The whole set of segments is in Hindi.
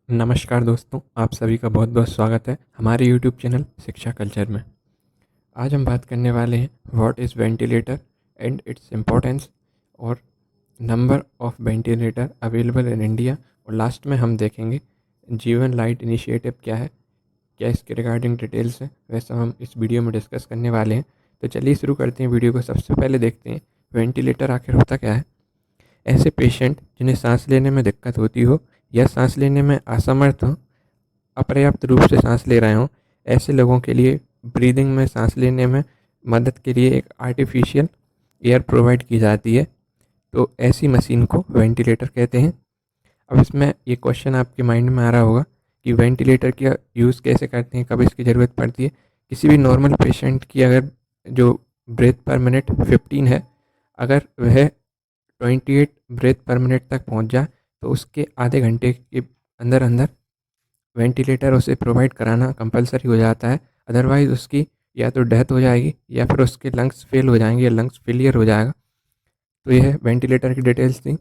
नमस्कार दोस्तों, आप सभी का बहुत बहुत स्वागत है हमारे यूट्यूब चैनल शिक्षा कल्चर में। आज हम बात करने वाले हैं what is ventilator and its importance और number of ventilator available in India. और लास्ट में हम देखेंगे जीवन लाइट इनिशिएटिव क्या है, क्या इसके रिगार्डिंग डिटेल्स हैं, वैसा हम इस वीडियो में डिस्कस करने वाले हैं। तो चलिए शुरू करते हैं वीडियो को। सबसे पहले देखते हैं वेंटिलेटर आखिर होता क्या है। ऐसे पेशेंट जिन्हें सांस लेने में दिक्कत होती हो या सांस लेने में असमर्थ हो, अपर्याप्त रूप से सांस ले रहे हों, ऐसे लोगों के लिए ब्रीदिंग में सांस लेने में मदद के लिए एक आर्टिफिशियल एयर प्रोवाइड की जाती है। तो ऐसी मशीन को वेंटिलेटर कहते हैं। अब इसमें ये क्वेश्चन आपके माइंड में आ रहा होगा कि वेंटिलेटर का यूज़ कैसे करते हैं, कब इसकी ज़रूरत पड़ती है। किसी भी नॉर्मल पेशेंट की अगर जो ब्रेथ पर मिनट 15 है, अगर वह 28 ब्रेथ पर मिनट तक पहुंच जाए तो उसके आधे घंटे के अंदर अंदर वेंटिलेटर उसे प्रोवाइड कराना कंपलसरी हो जाता है। अदरवाइज़ उसकी या तो डेथ हो जाएगी या फिर उसके लंग्स फेल हो जाएंगे या लंग्स फेलियर हो जाएगा। तो यह वेंटिलेटर की डिटेल्स थी।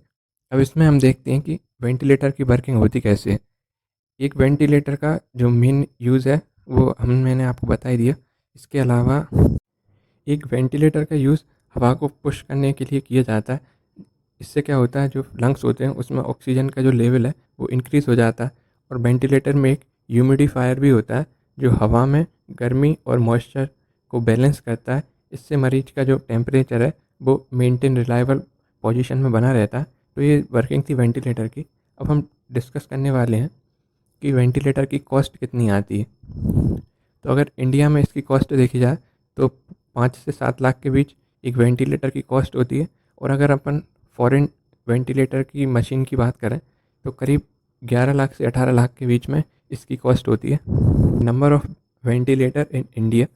अब इसमें हम देखते हैं कि वेंटिलेटर की वर्किंग होती कैसे है। एक वेंटिलेटर का जो मेन यूज़ है वो मैंने आपको बता ही दिया। इसके अलावा एक वेंटिलेटर का यूज़ हवा को पुश करने के लिए किया जाता है। इससे क्या होता है, जो लंग्स होते हैं उसमें ऑक्सीजन का जो लेवल है वो इंक्रीज़ हो जाता है। और वेंटिलेटर में एक ह्यूमिडिफायर भी होता है जो हवा में गर्मी और मॉइस्चर को बैलेंस करता है। इससे मरीज का जो टेम्परेचर है वो मेंटेन रिलायबल पोजीशन में बना रहता है। तो ये वर्किंग थी वेंटिलेटर की। अब हम डिस्कस करने वाले हैं कि वेंटिलेटर की कॉस्ट कितनी आती है। तो अगर इंडिया में इसकी कॉस्ट देखी जाए तो 5 से 7 लाख के बीच एक वेंटिलेटर की कॉस्ट होती है। और अगर अपन फॉरेन वेंटिलेटर की मशीन की बात करें तो करीब 11 लाख से 18 लाख के बीच में इसकी कॉस्ट होती है। Number of ventilator in India,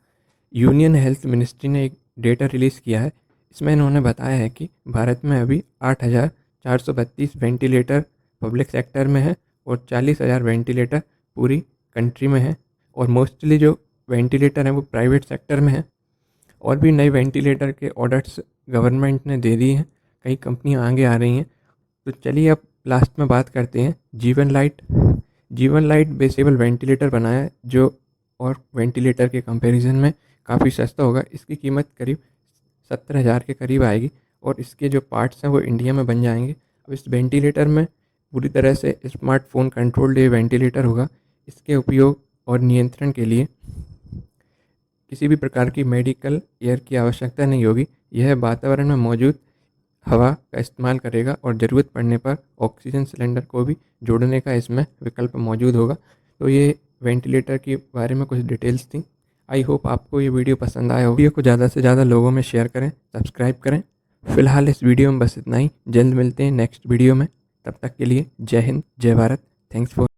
union health ministry ने एक डेटा रिलीज़ किया है। इसमें इन्होंने बताया है कि भारत में अभी 8,432 वेंटिलेटर पब्लिक सेक्टर में है और 40,000 वेंटिलेटर पूरी कंट्री में है। और मोस्टली जो वेंटिलेटर हैं वो प्राइवेट सेक्टर में है। और भी नए वेंटिलेटर के ऑर्डर्स गवर्नमेंट ने दे दिए हैं, कई कंपनियां आगे आ रही हैं। तो चलिए अब लास्ट में बात करते हैं जीवन लाइट। जीवन लाइट बेसेबल वेंटिलेटर बनाया है जो और वेंटिलेटर के कंपैरिजन में काफ़ी सस्ता होगा। इसकी कीमत करीब 70,000 के करीब आएगी और इसके जो पार्ट्स हैं वो इंडिया में बन जाएंगे। अब इस वेंटिलेटर में पूरी तरह से स्मार्टफोन कंट्रोल्ड ये वेंटिलेटर होगा। इसके उपयोग और नियंत्रण के लिए किसी भी प्रकार की मेडिकल एयर की आवश्यकता नहीं होगी। यह वातावरण में मौजूद हवा का इस्तेमाल करेगा और ज़रूरत पड़ने पर ऑक्सीजन सिलेंडर को भी जोड़ने का इसमें विकल्प मौजूद होगा। तो ये वेंटिलेटर के बारे में कुछ डिटेल्स थी। आई होप आपको ये वीडियो पसंद आया हो। वीडियो को ज़्यादा से ज़्यादा लोगों में शेयर करें, सब्सक्राइब करें। फिलहाल इस वीडियो में बस इतना ही। जल्द मिलते हैं नेक्स्ट वीडियो में। तब तक के लिए जय हिंद, जय भारत। Thanks for